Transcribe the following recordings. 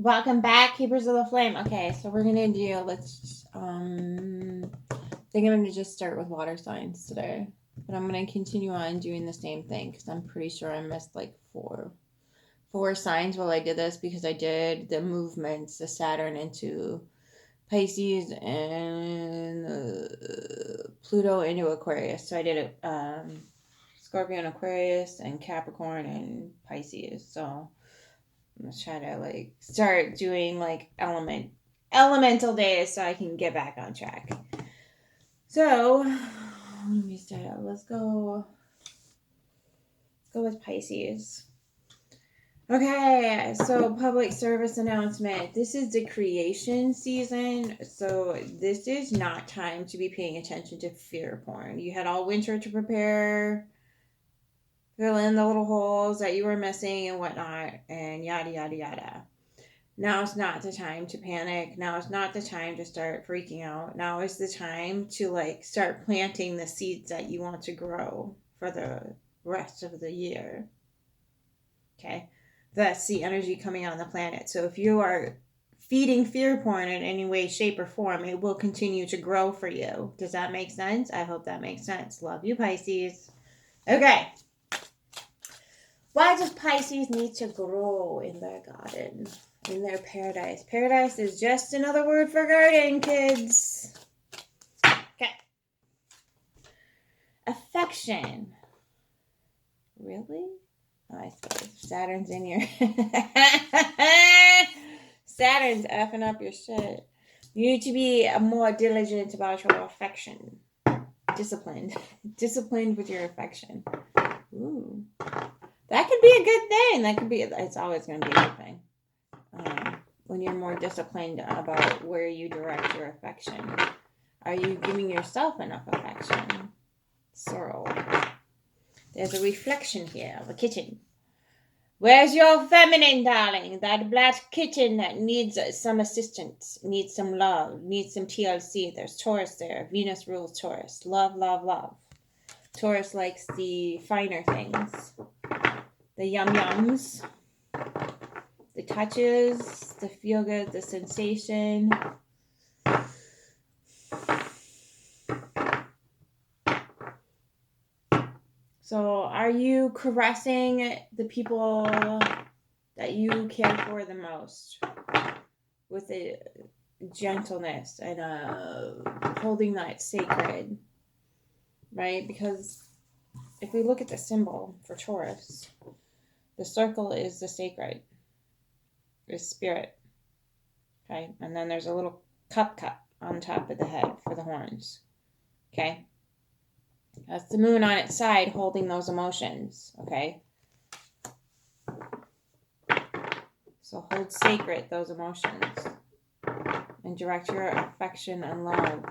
Welcome back, Keepers of the Flame. Okay, so we're gonna do, I think I'm gonna just start with water signs today. But I'm gonna continue on doing the same thing because I'm pretty sure I missed like four signs while I did this because I did the movements, the Saturn into Pisces and Pluto into Aquarius. So I did it Scorpio and Aquarius and Capricorn and Pisces. So I'm gonna try to like start doing like elemental days so I can get back on track. So let me start out. Let's go with Pisces. Okay, so public service announcement. This is the creation season, so this is not time to be paying attention to fear porn. You had all winter to prepare, fill in the little holes that you were missing and whatnot, and yada yada yada. Now is not the time to panic. Now is not the time to start freaking out. Now is the time to like start planting the seeds that you want to grow for the rest of the year. Okay? That's the energy coming on the planet. So if you are feeding fear porn in any way, shape, or form, it will continue to grow for you. Does that make sense? I hope that makes sense. Love you, Pisces. Okay. Why does Pisces need to grow in their garden? In their paradise. Paradise is just another word for garden, kids. Okay. Affection. Really? Oh, I suppose Saturn's in here. Saturn's effing up your shit. You need to be more diligent about your affection. Disciplined. Disciplined with your affection. Ooh. That could be a good thing. It's always going to be a good thing. When you're more disciplined about where you direct your affection. Are you giving yourself enough affection? Sorrel. There's a reflection here of a kitten. Where's your feminine, darling? That black kitten that needs some assistance, needs some love, needs some TLC. There's Taurus there. Venus rules Taurus. Love, love, love. Taurus likes the finer things. The yum-yums. The touches, the feel good, the sensation. So, are you caressing the people that you care for the most with a gentleness and holding that sacred, right? Because if we look at the symbol for Taurus, the circle is the sacred, is spirit, okay? And then there's a little cup on top of the head for the horns, okay? That's the moon on its side holding those emotions, okay? So hold sacred those emotions and direct your affection and love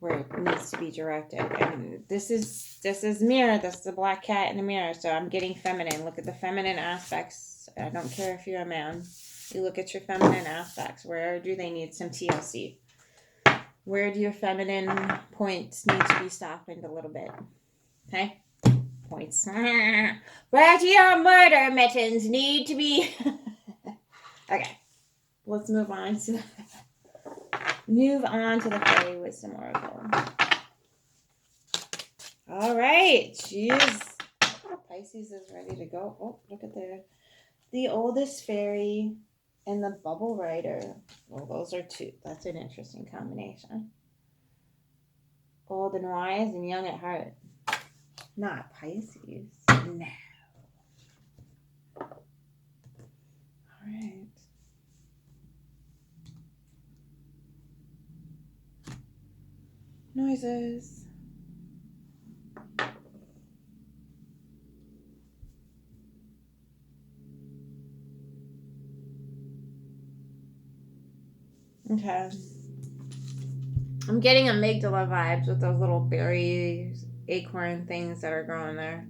where it needs to be directed. And this is mirror. This is the black cat in the mirror. So I'm getting feminine. Look at the feminine aspects. I don't care if you're a man. You look at your feminine aspects. Where do they need some TLC? Where do your feminine points need to be softened a little bit? Okay? Points. Where do your murder mittens need to be? Okay. Let's move on to the Fairy Wisdom Oracle. All right. Jeez. Pisces is ready to go. Oh, look at there. The oldest fairy and the bubble rider. Well, those are two. That's an interesting combination. Old and wise and young at heart. Not Pisces. No. All right. Noises. Okay. I'm getting amygdala vibes with those little berries, acorn things that are growing there.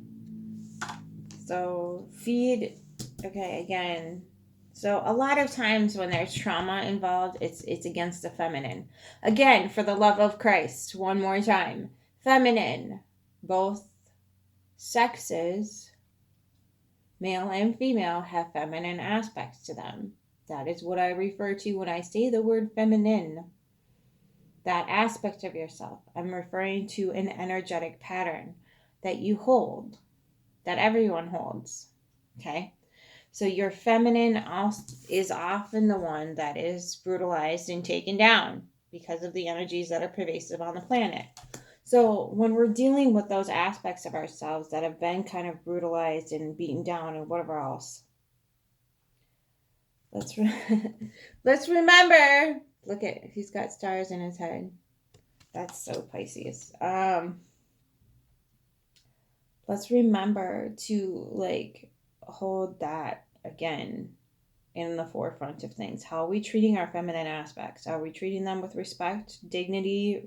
So feed. Okay, again. So a lot of times when there's trauma involved, it's against the feminine. Again, for the love of Christ, one more time. Feminine. Both sexes Male and female have feminine aspects to them. That is what I refer to when I say the word feminine. That aspect of yourself. I'm referring to an energetic pattern that you hold, that everyone holds. Okay? So your feminine is often the one that is brutalized and taken down because of the energies that are pervasive on the planet. So when we're dealing with those aspects of ourselves that have been kind of brutalized and beaten down and whatever else, let's remember. Look at, he's got stars in his head. That's so Pisces. Let's remember to like hold that again in the forefront of things. How are we treating our feminine aspects? Are we treating them with respect, dignity,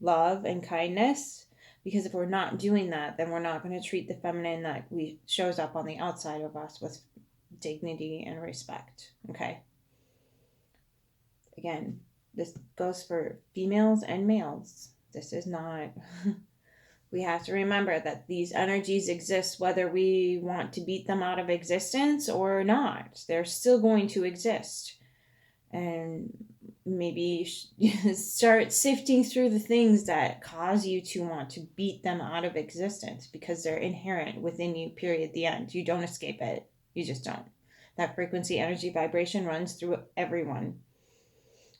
love, and kindness? Because if we're not doing that, then we're not going to treat the feminine that shows up on the outside of us with dignity and respect. Okay? Again, this goes for females and males. This is not... We have to remember that these energies exist whether we want to beat them out of existence or not. They're still going to exist. And maybe start sifting through the things that cause you to want to beat them out of existence because they're inherent within you, period, the end. You don't escape it. You just don't. That frequency, energy, vibration runs through everyone.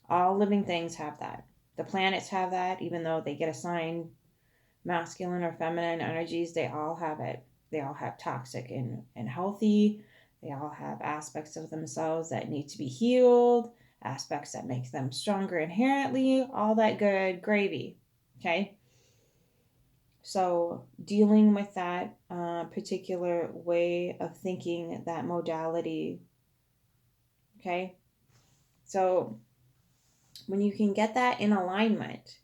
All living things have that. The planets have that, even though they get assigned masculine or feminine energies, they all have it. They all have toxic and healthy. They all have aspects of themselves that need to be healed, aspects that make them stronger inherently, all that good gravy. Okay? So dealing with that particular way of thinking, that modality. Okay? So when you can get that in alignment,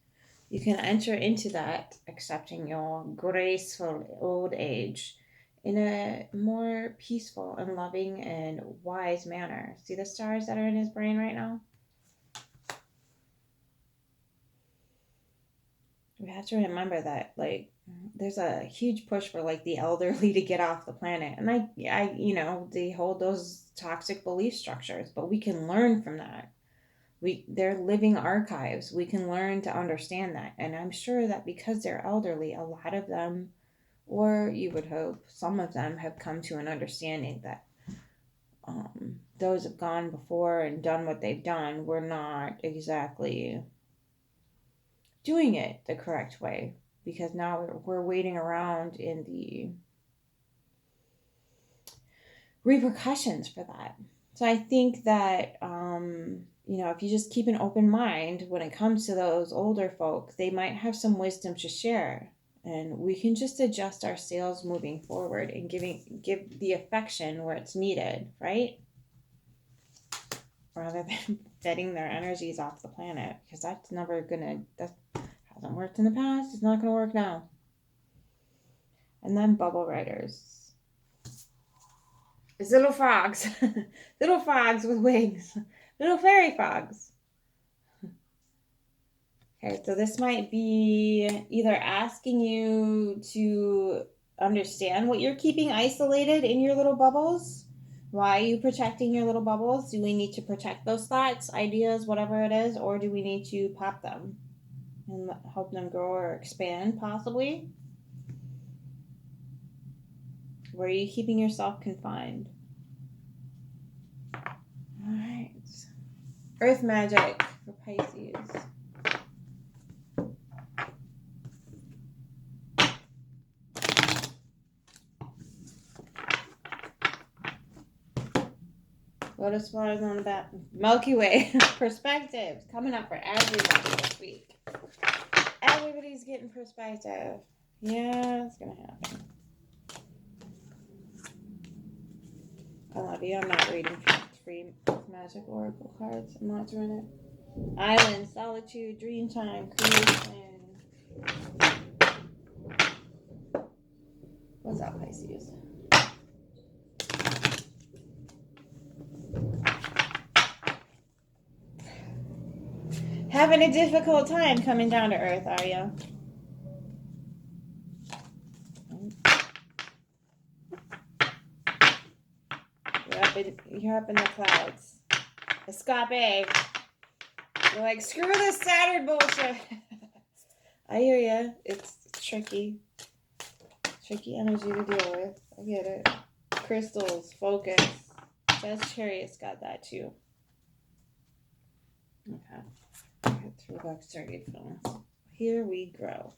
you can enter into that accepting your graceful old age in a more peaceful and loving and wise manner. See the stars that are in his brain right now? We have to remember that, like, there's a huge push for, like, the elderly to get off the planet. And I they hold those toxic belief structures, but we can learn from that. They're living archives. We can learn to understand that. And I'm sure that because they're elderly, a lot of them, or you would hope some of them, have come to an understanding that those have gone before and done what they've done were not exactly doing it the correct way, because now we're waiting around in the repercussions for that. So I think that if you just keep an open mind when it comes to those older folk, they might have some wisdom to share, and we can just adjust our sails moving forward and give the affection where it's needed, right? Rather than vetting their energies off the planet, because that hasn't worked in the past. It's not gonna work now. And then bubble riders. It's little frogs. Little frogs with wings. Little fairy frogs. Okay, so this might be either asking you to understand what you're keeping isolated in your little bubbles. Why are you protecting your little bubbles? Do we need to protect those thoughts, ideas, whatever it is, or do we need to pop them and help them grow or expand, possibly? Where are you keeping yourself confined? All right. Earth magic for Pisces. Lotus flowers on the back. Milky Way perspectives coming up for everybody this week. Everybody's getting perspective. Yeah, it's gonna happen. I love you. I'm not reading free magic oracle cards. I'm not doing it. Island, solitude, dream time, creation. What's up, Pisces? Having a difficult time coming down to earth, are you? You're up in the clouds. Escape. You're like, screw this Saturn bullshit. I hear ya. It's tricky. Tricky energy to deal with. I get it. Crystals, focus. Jazz Chariot's got that too. Okay. I got 3 bucks target films. Here we grow.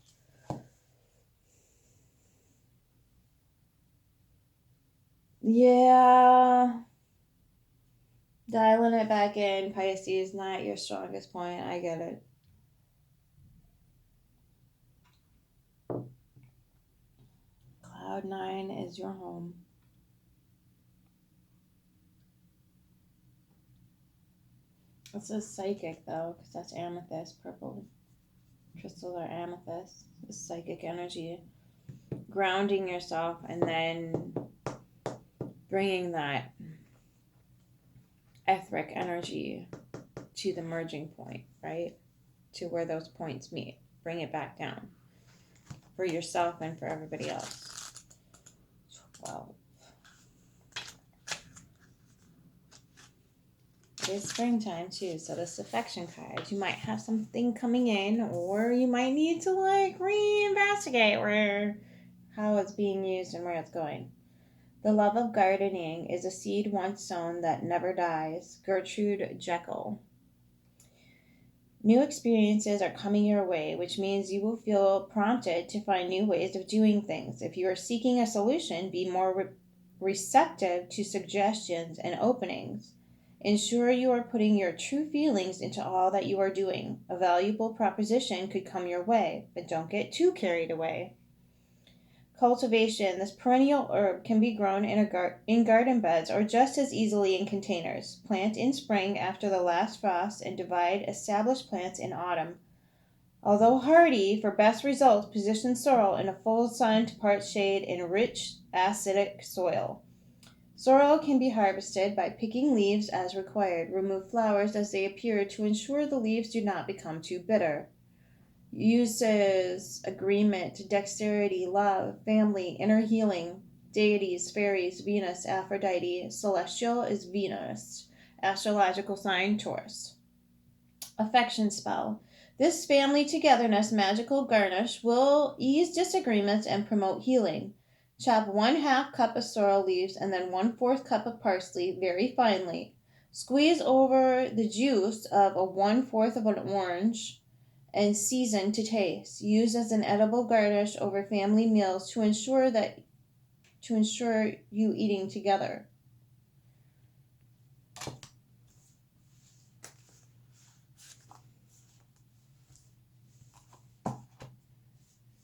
Yeah. Dialing it back in, Pisces, not your strongest point. I get it. Cloud 9 is your home. This is psychic, though, because that's amethyst, purple. Crystals are amethyst. It's psychic energy. Grounding yourself and then bringing that etheric energy to the merging point, right? To where those points meet. Bring it back down for yourself and for everybody else. 12. It is springtime too, so this affection card, you might have something coming in, or you might need to like reinvestigate how it's being used and where it's going. The love of gardening is a seed once sown that never dies. Gertrude Jekyll. New experiences are coming your way, which means you will feel prompted to find new ways of doing things. If you are seeking a solution, be more receptive to suggestions and openings. Ensure you are putting your true feelings into all that you are doing. A valuable proposition could come your way, but don't get too carried away. Cultivation. This perennial herb can be grown in garden beds or just as easily in containers. Plant in spring after the last frost and divide established plants in autumn. Although hardy, for best results, position sorrel in a full sun to part shade in rich, acidic soil. Sorrel can be harvested by picking leaves as required. Remove flowers as they appear to ensure the leaves do not become too bitter. Uses agreement, dexterity, love, family, inner healing, deities, fairies, Venus, Aphrodite. Celestial is Venus. Astrological sign Taurus. Affection spell. This family togetherness magical garnish will ease disagreements and promote healing. Chop 1/2 cup of sorrel leaves and then 1/4 cup of parsley very finely. Squeeze over the juice of a 1/4 of an orange and season to taste. Use as an edible garnish over family meals to ensure you eating together.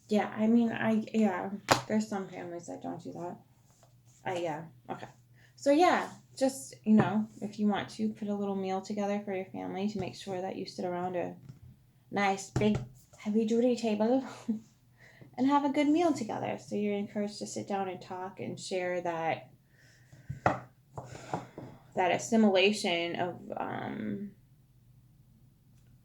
Yeah, I mean, there's some families that don't do that. Okay. So yeah, just, if you want to put a little meal together for your family to make sure that you sit around a nice, big, heavy-duty table and have a good meal together. So you're encouraged to sit down and talk and share that assimilation of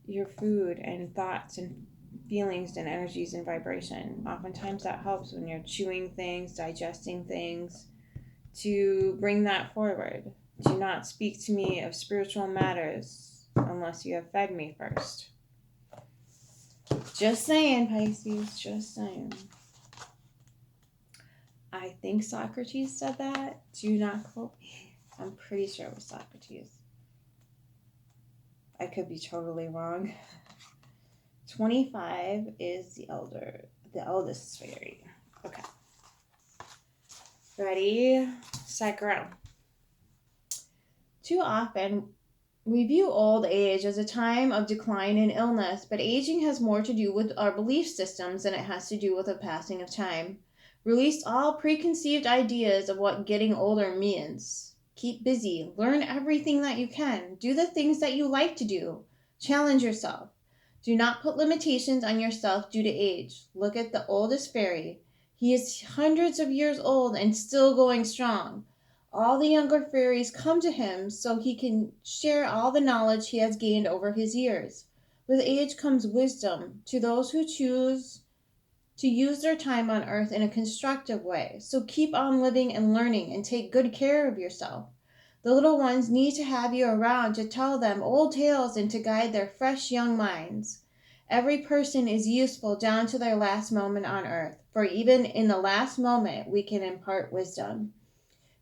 your food and thoughts and feelings and energies and vibration. Oftentimes that helps when you're chewing things, digesting things, to bring that forward. Do not speak to me of spiritual matters unless you have fed me first. Just saying, Pisces, just saying. I think Socrates said that. Do not quote me. I'm pretty sure it was Socrates. I could be totally wrong. 25 is the eldest fairy. Okay. Ready, set, grow. Too often, we view old age as a time of decline and illness, but aging has more to do with our belief systems than it has to do with the passing of time. Release all preconceived ideas of what getting older means. Keep busy. Learn everything that you can. Do the things that you like to do. Challenge yourself. Do not put limitations on yourself due to age. Look at the oldest fairy. He is hundreds of years old and still going strong. All the younger fairies come to him so he can share all the knowledge he has gained over his years. With age comes wisdom to those who choose to use their time on earth in a constructive way. So keep on living and learning and take good care of yourself. The little ones need to have you around to tell them old tales and to guide their fresh young minds. Every person is useful down to their last moment on earth, for even in the last moment we can impart wisdom.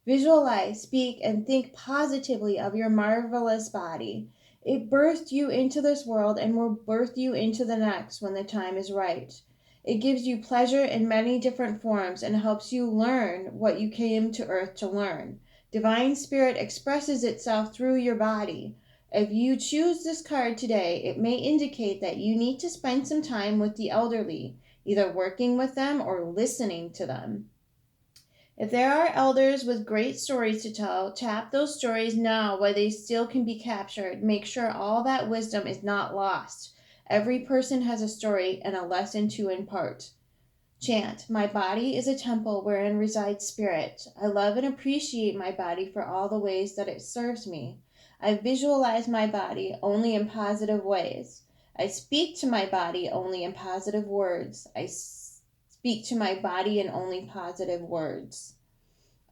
Visualize, speak, and think positively of your marvelous body. It birthed you into this world and will birth you into the next when the time is right. It gives you pleasure in many different forms and helps you learn what you came to earth to learn. Divine Spirit expresses itself through your body. If you choose this card today, it may indicate that you need to spend some time with the elderly, either working with them or listening to them. If there are elders with great stories to tell, tap those stories now while they still can be captured. Make sure all that wisdom is not lost. Every person has a story and a lesson to impart. Chant, my body is a temple wherein resides spirit. I love and appreciate my body for all the ways that it serves me. I visualize my body only in positive ways. I speak to my body only in positive words. I speak to my body in only positive words.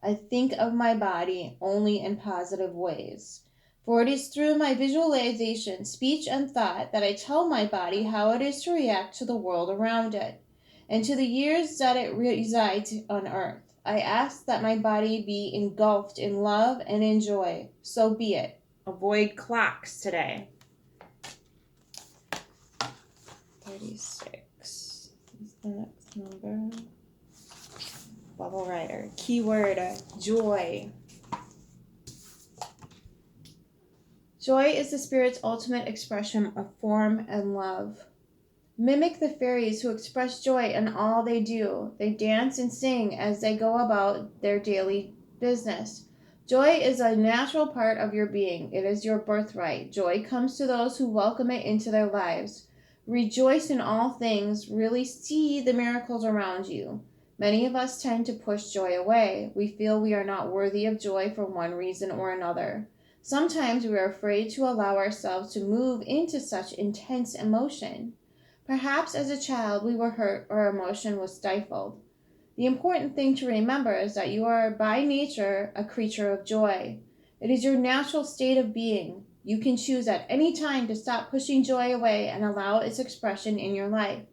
I think of my body only in positive ways. For it is through my visualization, speech, and thought that I tell my body how it is to react to the world around it and to the years that it resides on earth. I ask that my body be engulfed in love and in joy. So be it. Avoid clocks today. 36 is the next number. Bubble Rider. Keyword, joy. Joy is the spirit's ultimate expression of form and love. Mimic the fairies who express joy in all they do. They dance and sing as they go about their daily business. Joy is a natural part of your being. It is your birthright. Joy comes to those who welcome it into their lives. Rejoice in all things. Really see the miracles around you. Many of us tend to push joy away. We feel we are not worthy of joy for one reason or another. Sometimes we are afraid to allow ourselves to move into such intense emotion. Perhaps as a child we were hurt or emotion was stifled. The important thing to remember is that you are by nature a creature of joy. It is your natural state of being. You can choose at any time to stop pushing joy away and allow its expression in your life.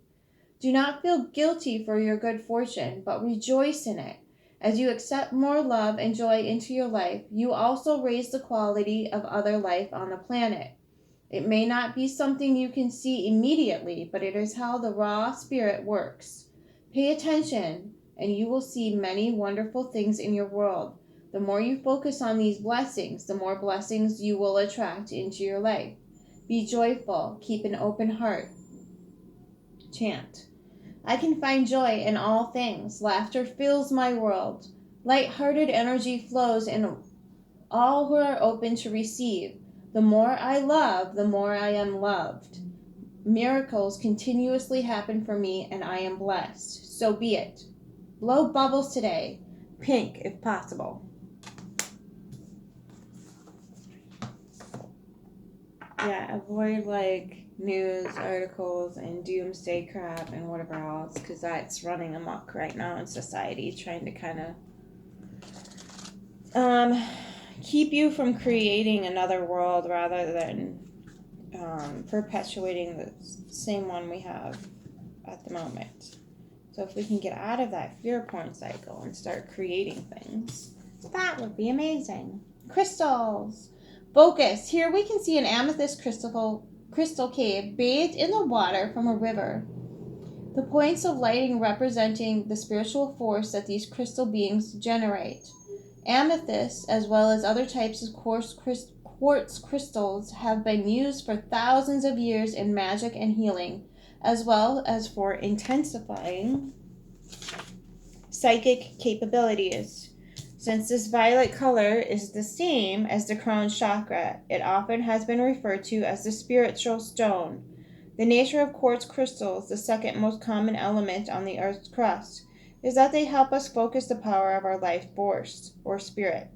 Do not feel guilty for your good fortune, but rejoice in it. As you accept more love and joy into your life, you also raise the quality of other life on the planet. It may not be something you can see immediately, but it is how the raw spirit works. Pay attention, and you will see many wonderful things in your world. The more you focus on these blessings, the more blessings you will attract into your life. Be joyful. Keep an open heart. Chant. I can find joy in all things. Laughter fills my world. Light-hearted energy flows in all who are open to receive. The more I love, the more I am loved. Miracles continuously happen for me, and I am blessed. So be it. Blow bubbles today. Pink, if possible. Yeah, avoid news articles and doomsday crap and whatever else, because that's running amok right now in society, trying to kind of keep you from creating another world rather than perpetuating the same one we have at the moment. So if we can get out of that fear porn cycle and start creating things, that would be amazing. Crystals. Focus. Here we can see an amethyst crystal cave bathed in the water from a river. The points of lighting representing the spiritual force that these crystal beings generate. Amethyst, as well as other types of quartz crystals, have been used for thousands of years in magic and healing, as well as for intensifying psychic capabilities. Since this violet color is the same as the crown chakra, it often has been referred to as the spiritual stone. The nature of quartz crystals, the second most common element on the Earth's crust, is that they help us focus the power of our life force, or spirit.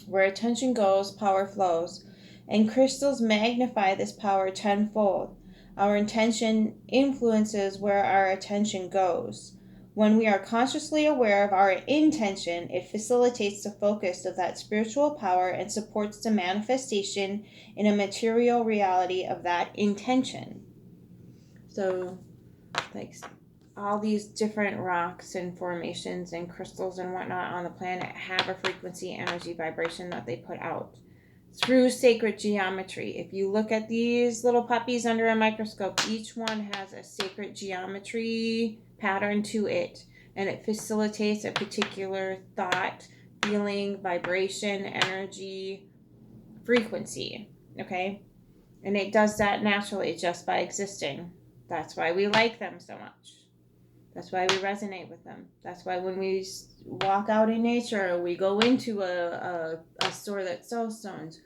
Where attention goes, power flows, and crystals magnify this power tenfold. Our intention influences where our attention goes. When we are consciously aware of our intention, it facilitates the focus of that spiritual power and supports the manifestation in a material reality of that intention. So, like all these different rocks and formations and crystals and whatnot on the planet have a frequency, energy, vibration that they put out through sacred geometry. If you look at these little puppies under a microscope, each one has a sacred geometry pattern to it, and it facilitates a particular thought, feeling, vibration, energy, frequency. Okay? And it does that naturally just by existing. That's why we like them so much. That's why we resonate with them. That's why when we walk out in nature, we go into a store that sells stones,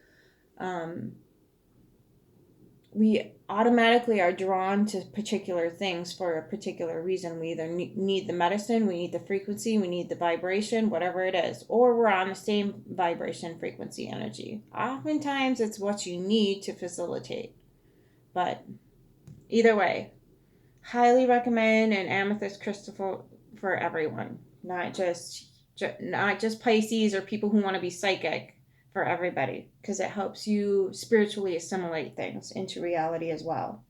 we automatically are drawn to particular things for a particular reason. We either need the medicine, we need the frequency, we need the vibration, whatever it is, or we're on the same vibration, frequency, energy. Oftentimes it's what you need to facilitate. But either way, highly recommend an amethyst crystal for everyone, not just Pisces or people who want to be psychic, for everybody, because it helps you spiritually assimilate things into reality as well.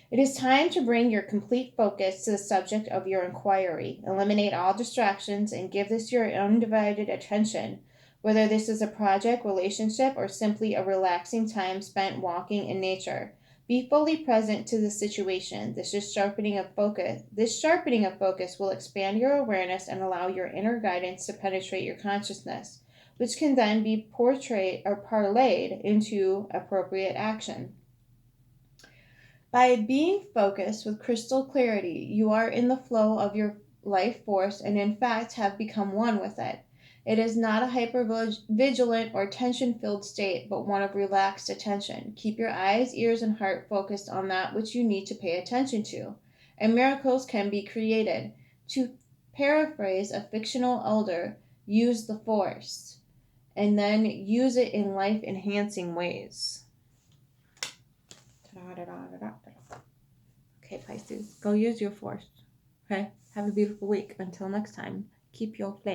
It is time to bring your complete focus to the subject of your inquiry. Eliminate all distractions and give this your undivided attention, whether this is a project, relationship, or simply a relaxing time spent walking in nature. Be fully present to the situation. This sharpening of focus will expand your awareness and allow your inner guidance to penetrate your consciousness, which can then be portrayed or parlayed into appropriate action. By being focused with crystal clarity, you are in the flow of your life force and in fact have become one with it. It is not a hyper-vigilant or tension-filled state, but one of relaxed attention. Keep your eyes, ears, and heart focused on that which you need to pay attention to, and miracles can be created. To paraphrase a fictional elder, use the force, and then use it in life-enhancing ways. Okay, Pisces, go use your force. Okay, have a beautiful week. Until next time, keep your flame.